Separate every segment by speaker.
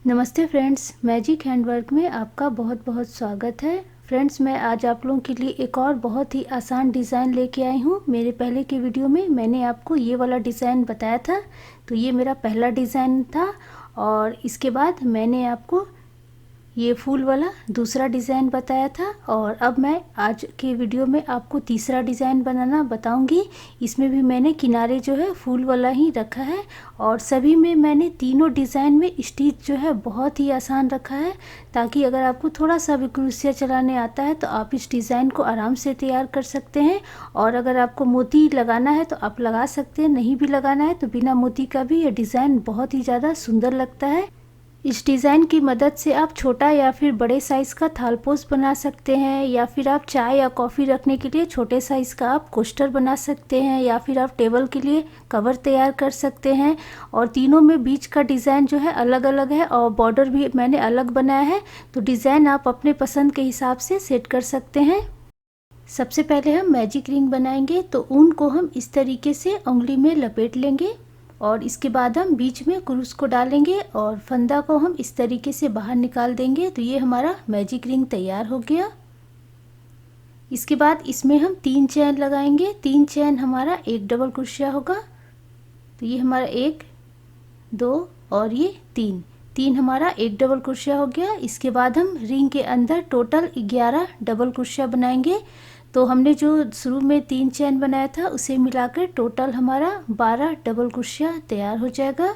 Speaker 1: नमस्ते friends, magic handwork में आपका बहुत बहुत स्वागत है। फ्रेंड्स, मैं आज आप लोगों के लिए एक और बहुत ही आसान डिज़ाइन लेके आई हूँ। मेरे पहले के वीडियो में मैंने आपको ये वाला डिज़ाइन बताया था, तो ये मेरा पहला डिज़ाइन था। और इसके बाद मैंने आपको ये फूल वाला दूसरा डिज़ाइन बताया था, और अब मैं आज के वीडियो में आपको तीसरा डिज़ाइन बनाना बताऊंगी। इसमें भी मैंने किनारे जो है फूल वाला ही रखा है, और सभी में मैंने तीनों डिज़ाइन में स्टिच जो है बहुत ही आसान रखा है, ताकि अगर आपको थोड़ा सा भी क्रोशिया चलाने आता है तो आप इस डिज़ाइन को आराम से तैयार कर सकते हैं। और अगर आपको मोती लगाना है तो आप लगा सकते हैं, नहीं भी लगाना है तो बिना मोती का भी ये डिज़ाइन बहुत ही ज़्यादा सुंदर लगता है। इस डिज़ाइन की मदद से आप छोटा या फिर बड़े साइज़ का थालपोस बना सकते हैं, या फिर आप चाय या कॉफ़ी रखने के लिए छोटे साइज़ का आप कोस्टर बना सकते हैं, या फिर आप टेबल के लिए कवर तैयार कर सकते हैं। और तीनों में बीच का डिज़ाइन जो है अलग अलग है, और बॉर्डर भी मैंने अलग बनाया है, तो डिज़ाइन आप अपने पसंद के हिसाब से सेट कर सकते हैं। सबसे पहले हम मैजिक रिंग बनाएंगे, तो ऊन को हम इस तरीके से उंगली में लपेट लेंगे, और इसके बाद हम बीच में क्रूस को डालेंगे और फंदा को हम इस तरीके से बाहर निकाल देंगे। तो ये हमारा मैजिक रिंग तैयार हो गया। इसके बाद इसमें हम 3 चैन लगाएंगे। 3 चैन हमारा एक डबल क्रोशिया होगा। तो ये हमारा 1 2 और ये 3 हमारा एक डबल क्रोशिया हो गया। इसके बाद हम रिंग के अंदर टोटल 11 डबल क्रोशिया बनाएंगे। तो हमने जो शुरू में 3 चैन बनाया था उसे मिलाकर टोटल हमारा 12 डबल क्रोशिया तैयार हो जाएगा।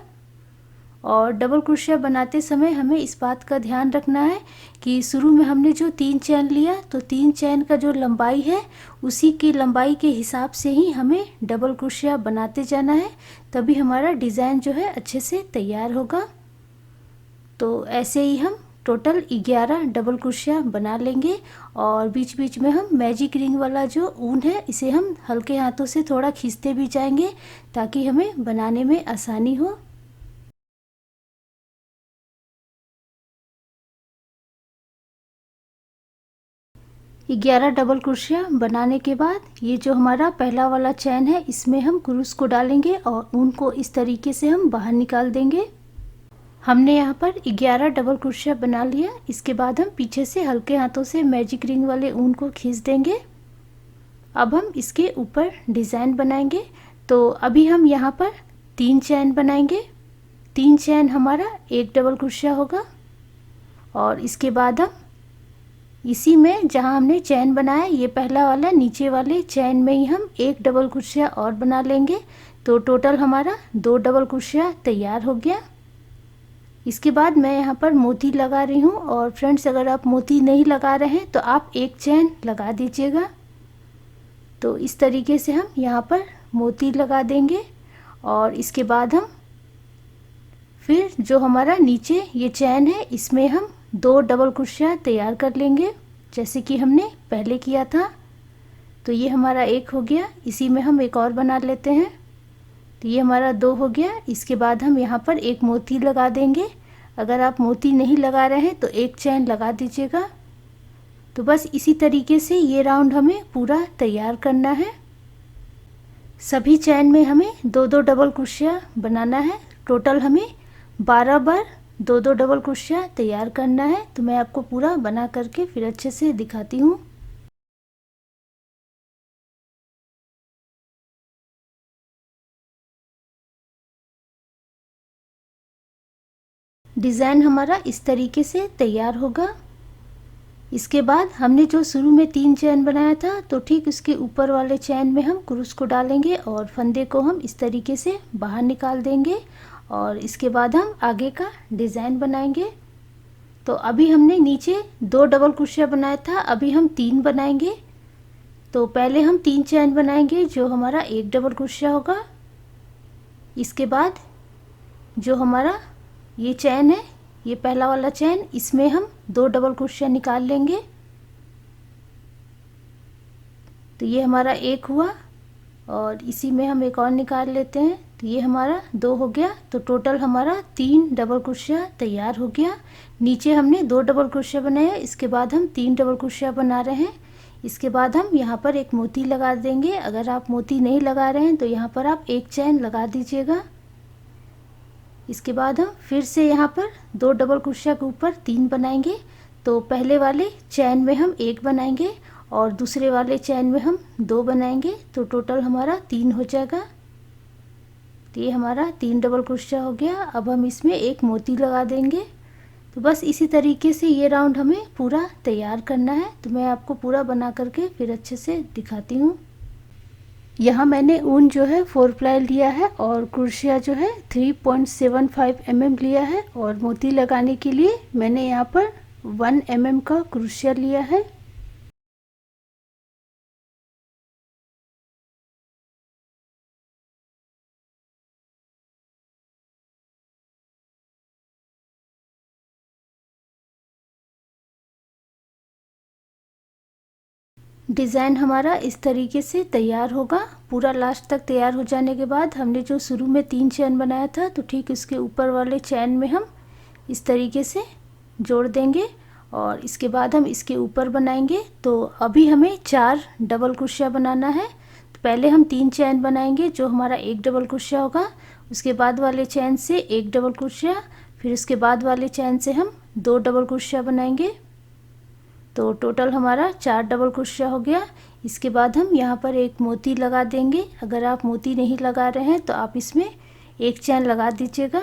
Speaker 1: और डबल क्रोशिया बनाते समय हमें इस बात का ध्यान रखना है कि शुरू में हमने जो 3 चैन लिया, तो 3 चैन का जो लंबाई है उसी की लंबाई के हिसाब से ही हमें डबल क्रोशिया बनाते जाना है, तभी हमारा डिज़ाइन जो है अच्छे से तैयार होगा। तो ऐसे ही हम टोटल 11 डबल क्रोशिया बना लेंगे। और बीच बीच में हम मैजिक रिंग वाला जो ऊन है इसे हम हल्के हाथों से थोड़ा खींचते भी जाएंगे, ताकि हमें बनाने में आसानी हो। ग्यारह डबल क्रोशिया बनाने के बाद ये जो हमारा पहला वाला चैन है इसमें हम क्रूस को डालेंगे और ऊन को इस तरीके से हम बाहर निकाल देंगे। हमने यहाँ पर 11 डबल क्रोशिया बना लिया। इसके बाद हम पीछे से हल्के हाथों से मैजिक रिंग वाले ऊन को खींच देंगे। अब हम इसके ऊपर डिज़ाइन बनाएंगे। तो अभी हम यहाँ पर 3 चैन बनाएंगे। 3 चैन हमारा एक डबल क्रोशिया होगा, और इसके बाद हम इसी में जहाँ हमने चैन बनाया ये पहला वाला नीचे वाले चैन में ही हम एक डबल क्रोशिया और बना लेंगे। तो टोटल हमारा 2 डबल क्रोशिया तैयार हो गया। इसके बाद मैं यहाँ पर मोती लगा रही हूँ, और फ्रेंड्स अगर आप मोती नहीं लगा रहे हैं तो आप एक चैन लगा दीजिएगा। तो इस तरीके से हम यहाँ पर मोती लगा देंगे, और इसके बाद हम फिर जो हमारा नीचे ये चैन है इसमें हम 2 डबल क्रोशिया तैयार कर लेंगे, जैसे कि हमने पहले किया था। तो ये हमारा एक हो गया। इसी में हम एक और बना लेते हैं। तो ये हमारा 2 हो गया। इसके बाद हम यहाँ पर एक मोती लगा देंगे। अगर आप मोती नहीं लगा रहे हैं तो एक चैन लगा दीजिएगा। तो बस इसी तरीके से ये राउंड हमें पूरा तैयार करना है। सभी चैन में हमें 2-2 डबल क्रोशिया बनाना है। टोटल हमें 12 बार 2-2 डबल क्रोशिया तैयार करना है। तो मैं आपको पूरा बना करके फिर अच्छे से दिखाती हूँ। डिज़ाइन हमारा इस तरीके से तैयार होगा। इसके बाद हमने जो शुरू में 3 चैन बनाया था, तो ठीक उसके ऊपर वाले चैन में हम क्रूस को डालेंगे और फंदे को हम इस तरीके से बाहर निकाल देंगे, और इसके बाद हम आगे का डिज़ाइन बनाएंगे। तो अभी हमने नीचे 2 डबल क्रोशिया बनाया था, अभी हम 3 बनाएंगे। तो पहले हम 3 चैन बनाएंगे जो हमारा एक डबल क्रोशिया होगा। इसके बाद जो हमारा ये चैन है, ये पहला वाला चैन, इसमें हम 2 डबल क्रोशिया निकाल लेंगे। तो ये हमारा एक हुआ, और इसी में हम एक और निकाल लेते हैं। तो ये हमारा 2 हो गया। तो टोटल हमारा 3 डबल क्रोशिया तैयार हो गया। नीचे हमने 2 डबल क्रोशिया बनाया, इसके बाद हम 3 डबल क्रोशिया बना रहे हैं। इसके बाद हम यहाँ पर एक मोती लगा देंगे। अगर आप मोती नहीं लगा रहे हैं तो यहाँ पर आप एक चैन लगा दीजिएगा। इसके बाद हम फिर से यहाँ पर 2 डबल क्रोशिया के ऊपर 3 बनाएंगे। तो पहले वाले चैन में हम 1 बनाएंगे और दूसरे वाले चैन में हम 2 बनाएंगे, तो टोटल हमारा 3 हो जाएगा। तो ये हमारा 3 डबल क्रोशिया हो गया। अब हम इसमें एक मोती लगा देंगे। तो बस इसी तरीके से ये राउंड हमें पूरा तैयार करना है। तो मैं आपको पूरा बना करके फिर अच्छे से दिखाती हूँ। यहाँ मैंने ऊन जो है 4 प्लाई लिया है और क्रोशिया जो है 3.75 mm लिया है और मोती लगाने के लिए मैंने यहाँ पर 1 mm का क्रोशिया लिया है। डिज़ाइन हमारा इस तरीके से तैयार होगा। पूरा लास्ट तक तैयार हो जाने के बाद हमने जो शुरू में 3 चैन बनाया था, तो ठीक इसके ऊपर वाले चैन में हम इस तरीके से जोड़ देंगे और इसके बाद हम इसके ऊपर बनाएंगे। तो अभी हमें 4 डबल क्रोशिया बनाना है। तो पहले हम 3 चैन बनाएंगे जो हमारा 1 डबल क्रोशिया होगा। उसके बाद वाले चैन से 1 डबल क्रोशिया, फिर उसके बाद वाले चैन से हम 2 डबल क्रोशिया बनाएंगे। तो टोटल हमारा 4 डबल क्रोशिया हो गया। इसके बाद हम यहाँ पर एक मोती लगा देंगे। अगर आप मोती नहीं लगा रहे हैं तो आप इसमें एक चैन लगा दीजिएगा।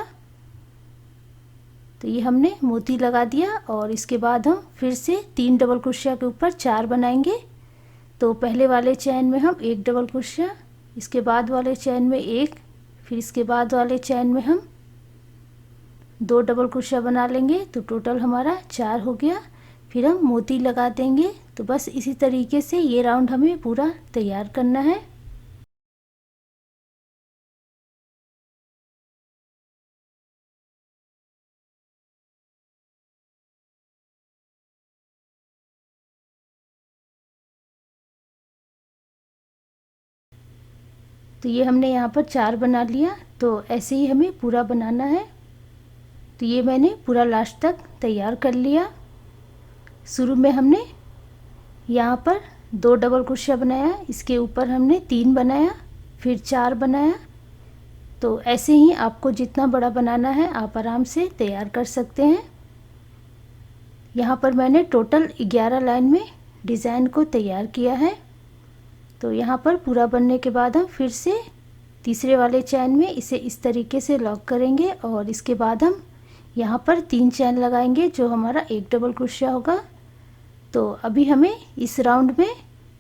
Speaker 1: तो ये हमने मोती लगा दिया और इसके बाद हम फिर से 3 डबल क्रोशिया के ऊपर 4 बनाएंगे। तो पहले वाले चैन में हम 1 डबल क्रोशिया, इसके बाद वाले चैन में 1, फिर इसके बाद वाले चैन में हम 2 डबल क्रोशिया बना लेंगे। तो टोटल हमारा 4 हो गया। फिर हम मोती लगा देंगे। तो बस इसी तरीके से ये राउंड हमें पूरा तैयार करना है। तो ये हमने यहाँ पर 4 बना लिया। तो ऐसे ही हमें पूरा बनाना है। तो ये मैंने पूरा लास्ट तक तैयार कर लिया। शुरू में हमने यहाँ पर 2 डबल क्रोशिया बनाया, इसके ऊपर हमने 3 बनाया, फिर 4 बनाया। तो ऐसे ही आपको जितना बड़ा बनाना है आप आराम से तैयार कर सकते हैं। यहाँ पर मैंने टोटल 11 लाइन में डिज़ाइन को तैयार किया है। तो यहाँ पर पूरा बनने के बाद हम फिर से तीसरे वाले चैन में इसे इस तरीके से लॉक करेंगे और इसके बाद हम यहाँ पर 3 चैन लगाएंगे जो हमारा 1 डबल क्रोशिया होगा। तो अभी हमें इस राउंड में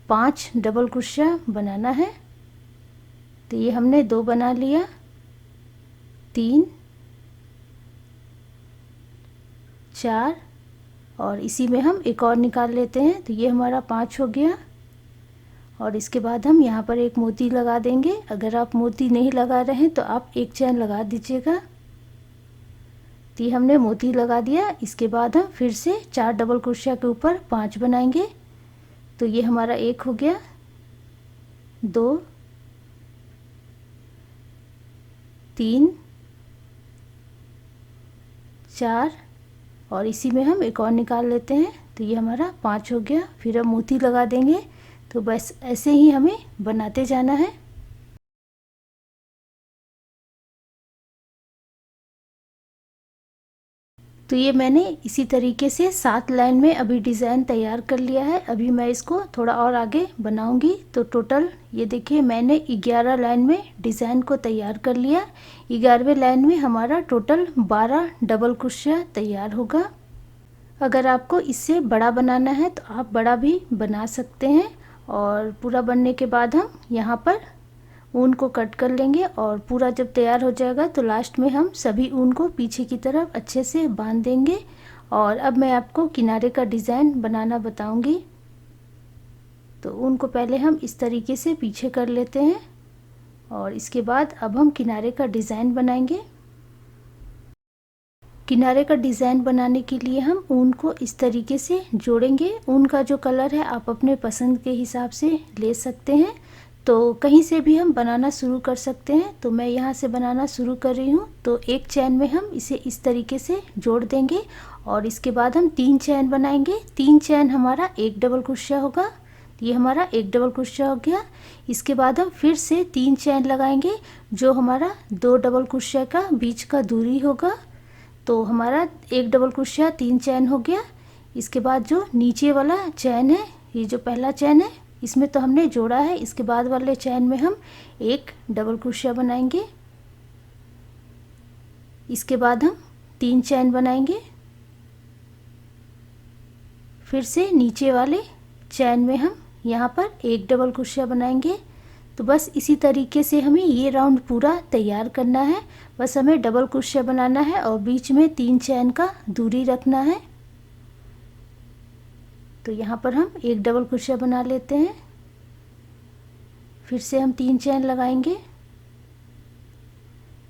Speaker 1: 5 डबल क्रोशिया बनाना है। तो ये हमने 2 बना लिया, 3, 4 और इसी में हम एक और निकाल लेते हैं। तो ये हमारा 5 हो गया और इसके बाद हम यहाँ पर एक मोती लगा देंगे। अगर आप मोती नहीं लगा रहे हैं तो आप एक चैन लगा दीजिएगा। तो ये हमने मोती लगा दिया। इसके बाद हम फिर से 4 डबल क्रोशिया के ऊपर 5 बनाएंगे। तो ये हमारा 1 हो गया, 2, 3, 4 और इसी में हम एक और निकाल लेते हैं। तो ये हमारा 5 हो गया। फिर हम मोती लगा देंगे। तो बस ऐसे ही हमें बनाते जाना है। तो ये मैंने इसी तरीके से 7 लाइन में अभी डिज़ाइन तैयार कर लिया है। अभी मैं इसको थोड़ा और आगे बनाऊंगी। तो टोटल ये देखिए मैंने 11 लाइन में डिज़ाइन को तैयार कर लिया। 11वें लाइन में हमारा टोटल 12 डबल क्रोशिया तैयार होगा। अगर आपको इससे बड़ा बनाना है तो आप बड़ा भी बना सकते हैं। और पूरा बनने के बाद हम यहाँ पर ऊन को कट कर लेंगे और पूरा जब तैयार हो जाएगा तो लास्ट में हम सभी ऊन को पीछे की तरफ अच्छे से बांध देंगे। और अब मैं आपको किनारे का डिज़ाइन बनाना बताऊंगी। तो ऊन को पहले हम इस तरीके से पीछे कर लेते हैं और इसके बाद अब हम किनारे का डिज़ाइन बनाएंगे। किनारे का डिज़ाइन बनाने के लिए हम ऊन को इस तरीके से जोड़ेंगे। ऊन का जो कलर है आप अपने पसंद के हिसाब से ले सकते हैं। तो कहीं से भी हम बनाना शुरू कर सकते हैं। तो मैं यहाँ से बनाना शुरू कर रही हूँ। तो एक चैन में हम इसे इस तरीके से जोड़ देंगे और इसके बाद हम 3 चैन बनाएंगे। 3 चैन हमारा 1 डबल क्रोशिया होगा। ये हमारा एक डबल क्रोशिया हो गया। इसके बाद हम फिर से 3 चैन लगाएंगे, जो हमारा 2 डबल क्रोशिया का बीच का दूरी होगा। तो हमारा एक डबल क्रोशिया 3 चैन हो गया। इसके बाद जो नीचे वाला चैन है, ये जो पहला चैन है, इसमें तो हमने जोड़ा है। इसके बाद वाले चैन में हम एक डबल क्रोशिया बनाएंगे। इसके बाद हम 3 चैन बनाएंगे। फिर से नीचे वाले चैन में हम यहाँ पर एक डबल क्रोशिया बनाएंगे। तो बस इसी तरीके से हमें ये राउंड पूरा तैयार करना है। बस हमें डबल क्रोशिया बनाना है और बीच में 3 चैन का दूरी रखना है। तो यहाँ पर हम एक डबल क्रोशिया बना लेते हैं। फिर से हम 3 चैन लगाएंगे।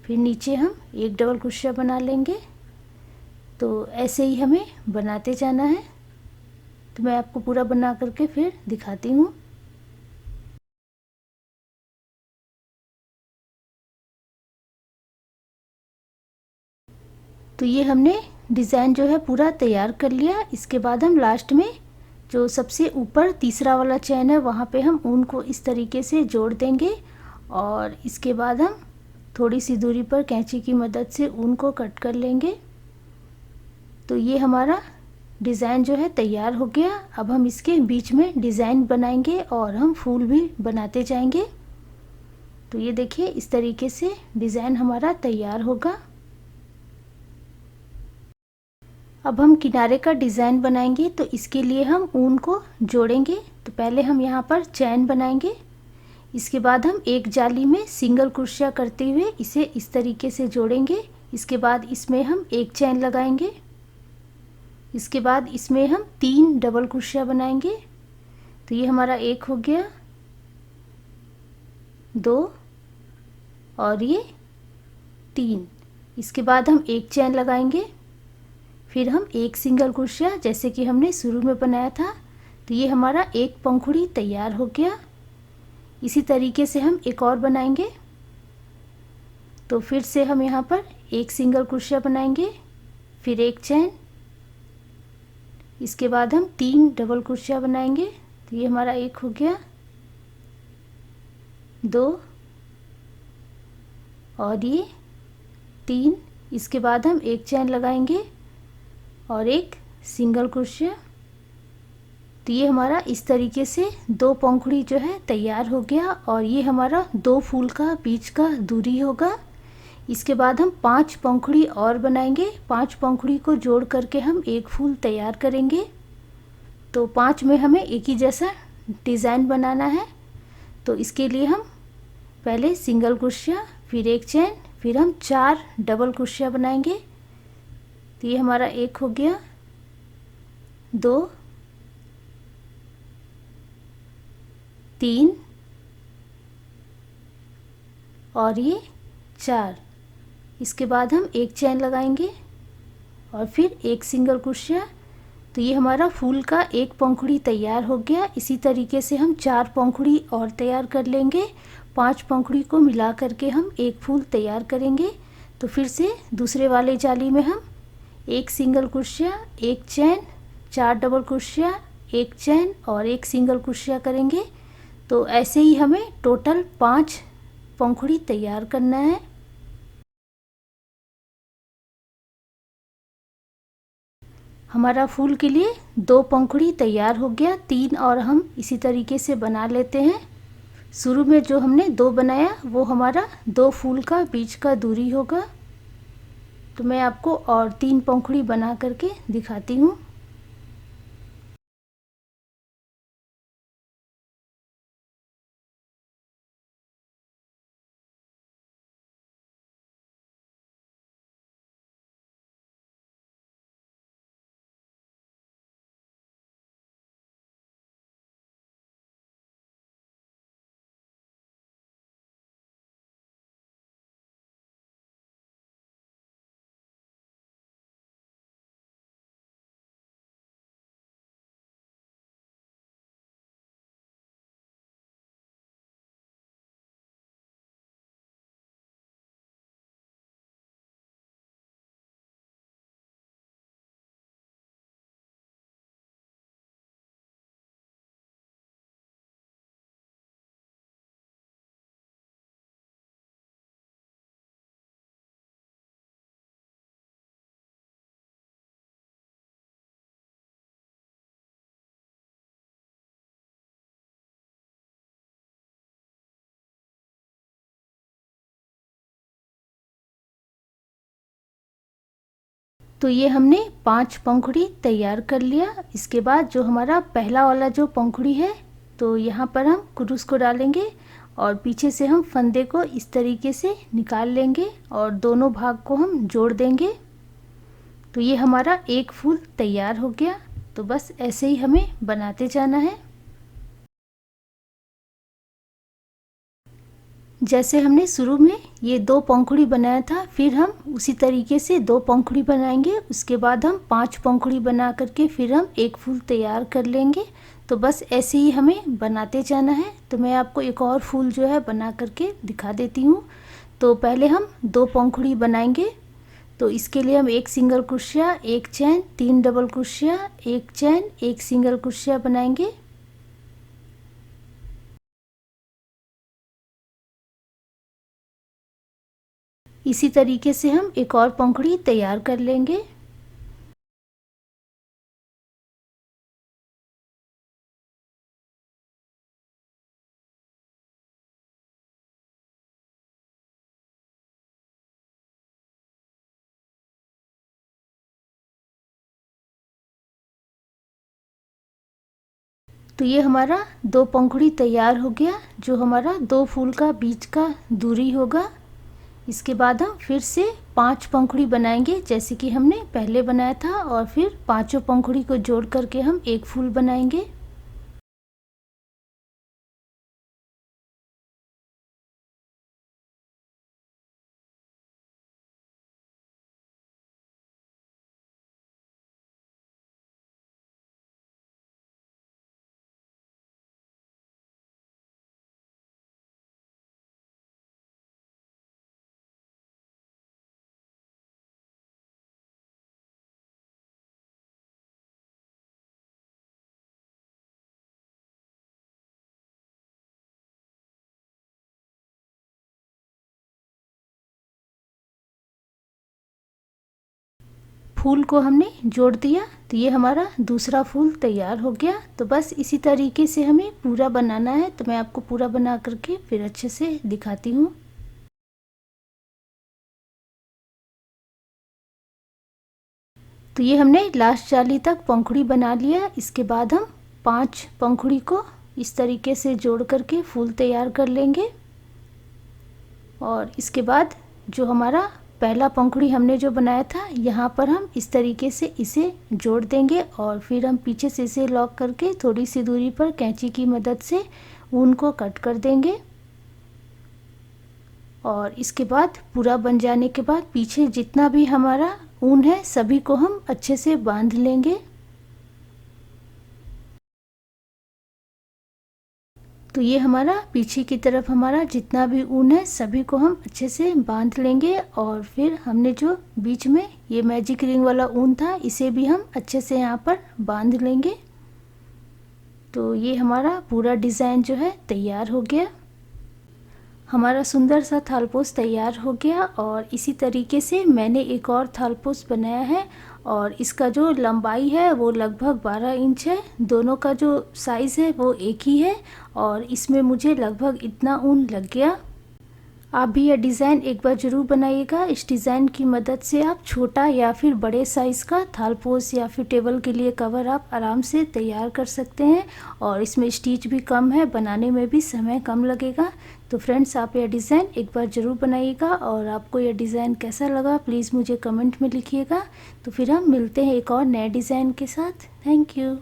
Speaker 1: फिर नीचे हम एक डबल क्रोशिया बना लेंगे। तो ऐसे ही हमें बनाते जाना है। तो मैं आपको पूरा बना करके फिर दिखाती हूँ। तो ये हमने डिज़ाइन जो है पूरा तैयार कर लिया। इसके बाद हम लास्ट में जो सबसे ऊपर तीसरा वाला चैन है, वहाँ पे हम ऊन को इस तरीके से जोड़ देंगे और इसके बाद हम थोड़ी सी दूरी पर कैंची की मदद से ऊन को कट कर लेंगे। तो ये हमारा डिज़ाइन जो है तैयार हो गया। अब हम इसके बीच में डिज़ाइन बनाएंगे और हम फूल भी बनाते जाएंगे। तो ये देखिए, इस तरीके से डिज़ाइन हमारा तैयार होगा। अब हम किनारे का डिज़ाइन बनाएंगे। तो इसके लिए हम ऊन को जोड़ेंगे। तो पहले हम यहाँ पर चैन बनाएंगे। इसके बाद हम एक जाली में सिंगल क्रोशिया करते हुए इसे इस तरीके से जोड़ेंगे। इसके बाद इसमें हम एक चैन लगाएंगे। इसके बाद इसमें हम 3 डबल क्रोशिया बनाएंगे। तो ये हमारा एक हो गया, 2 और ये 3। इसके बाद हम एक चैन लगाएंगे। फिर हम एक सिंगल क्रोशिया, जैसे कि हमने शुरू में बनाया था। तो ये हमारा एक पंखुड़ी तैयार हो गया। इसी तरीके से हम एक और बनाएंगे। तो फिर से हम यहाँ पर एक सिंगल क्रोशिया बनाएंगे, फिर एक चैन। इसके बाद हम 3 डबल क्रोशिया बनाएंगे। तो ये हमारा एक हो गया, 2 और ये 3। इसके बाद हम एक चैन लगाएंगे और एक सिंगल क्रोशिया। तो ये हमारा इस तरीके से 2 पंखुड़ी जो है तैयार हो गया और ये हमारा 2 फूल का बीच का दूरी होगा। इसके बाद हम 5 पंखुड़ी और बनाएंगे। 5 पंखुड़ी को जोड़ करके हम एक फूल तैयार करेंगे। तो 5 में हमें एक ही जैसा डिज़ाइन बनाना है। तो इसके लिए हम पहले सिंगल क्रोशिया, फिर एक चैन, फिर हम 4 डबल क्रोशिया बनाएंगे। तो ये हमारा एक हो गया, 2, 3 और ये 4। इसके बाद हम एक चैन लगाएंगे और फिर एक सिंगल क्रोशिया। तो ये हमारा फूल का एक पंखुड़ी तैयार हो गया। इसी तरीके से हम 4 पंखुड़ी और तैयार कर लेंगे। 5 पंखुड़ी को मिला करके हम एक फूल तैयार करेंगे। तो फिर से दूसरे वाले जाली में हम एक सिंगल क्रोशिया, एक चैन, 4 डबल क्रोशिया, एक चैन और एक सिंगल क्रोशिया करेंगे। तो ऐसे ही हमें टोटल 5 पंखुड़ी तैयार करना है। हमारा फूल के लिए 2 पंखुड़ी तैयार हो गया। 3 और हम इसी तरीके से बना लेते हैं। शुरू में जो हमने 2 बनाया वो हमारा 2 फूल का बीच का दूरी होगा। तो मैं आपको और 3 पंखुड़ी बना करके दिखाती हूँ। तो ये हमने 5 पंखुड़ी तैयार कर लिया। इसके बाद जो हमारा पहला वाला जो पंखुड़ी है, तो यहाँ पर हम कुरूस को डालेंगे और पीछे से हम फंदे को इस तरीके से निकाल लेंगे और दोनों भाग को हम जोड़ देंगे। तो ये हमारा एक फूल तैयार हो गया। तो बस ऐसे ही हमें बनाते जाना है। जैसे हमने शुरू में ये 2 पंखुड़ी बनाया था, फिर हम उसी तरीके से 2 पंखुड़ी बनाएंगे। उसके बाद हम 5 पंखुड़ी बना करके फिर हम एक फूल तैयार कर लेंगे। तो बस ऐसे ही हमें बनाते जाना है। तो मैं आपको एक और फूल जो है बना करके दिखा देती हूँ। तो पहले हम 2 पंखुड़ी बनाएंगे। तो इसके लिए हम 1 सिंगल क्रोशिया, 1 चैन, 3 डबल क्रोशिया, 1 चैन, 1 सिंगल क्रोशिया बनाएंगे। इसी तरीके से हम एक और पंखुड़ी तैयार कर लेंगे। तो ये हमारा 2 पंखुड़ी तैयार हो गया, जो हमारा 2 फूल का बीच का दूरी होगा। इसके बाद हम फिर से 5 पंखुड़ी बनाएंगे जैसे कि हमने पहले बनाया था, और फिर पांचों पंखुड़ी को जोड़ करके हम एक फूल बनाएंगे। फूल को हमने जोड़ दिया, तो ये हमारा दूसरा फूल तैयार हो गया। तो बस इसी तरीके से हमें पूरा बनाना है। तो मैं आपको पूरा बना करके फिर अच्छे से दिखाती हूँ। तो ये हमने लास्ट जाली तक पंखुड़ी बना लिया। इसके बाद हम 5 पंखुड़ी को इस तरीके से जोड़ करके फूल तैयार कर लेंगे। और इसके बाद जो हमारा पहला पंखुड़ी हमने जो बनाया था, यहाँ पर हम इस तरीके से इसे जोड़ देंगे और फिर हम पीछे से इसे लॉक करके थोड़ी सी दूरी पर कैंची की मदद से ऊन को कट कर देंगे। और इसके बाद पूरा बन जाने के बाद पीछे जितना भी हमारा ऊन है सभी को हम अच्छे से बांध लेंगे। तो ये हमारा पीछे की तरफ हमारा जितना भी ऊन है सभी को हम अच्छे से बांध लेंगे। और फिर हमने जो बीच में ये मैजिक रिंग वाला ऊन था, इसे भी हम अच्छे से यहाँ पर बांध लेंगे। तो ये हमारा पूरा डिज़ाइन जो है तैयार हो गया। हमारा सुंदर सा थालपोस तैयार हो गया। और इसी तरीके से मैंने एक और थालपोस बनाया है, और इसका जो लंबाई है वो लगभग 12 इंच है। दोनों का जो साइज़ है वो एक ही है, और इसमें मुझे लगभग इतना ऊन लग गया। आप भी यह डिज़ाइन एक बार ज़रूर बनाइएगा। इस डिज़ाइन की मदद से आप छोटा या फिर बड़े साइज़ का थालपोस या फिर टेबल के लिए कवर आप आराम से तैयार कर सकते हैं। और इसमें स्टिच भी कम है, बनाने में भी समय कम लगेगा। तो फ्रेंड्स, आप यह डिज़ाइन एक बार ज़रूर बनाइएगा। और आपको यह डिज़ाइन कैसा लगा प्लीज़ मुझे कमेंट में लिखिएगा। तो फिर हम मिलते हैं एक और नए डिज़ाइन के साथ। Thank you.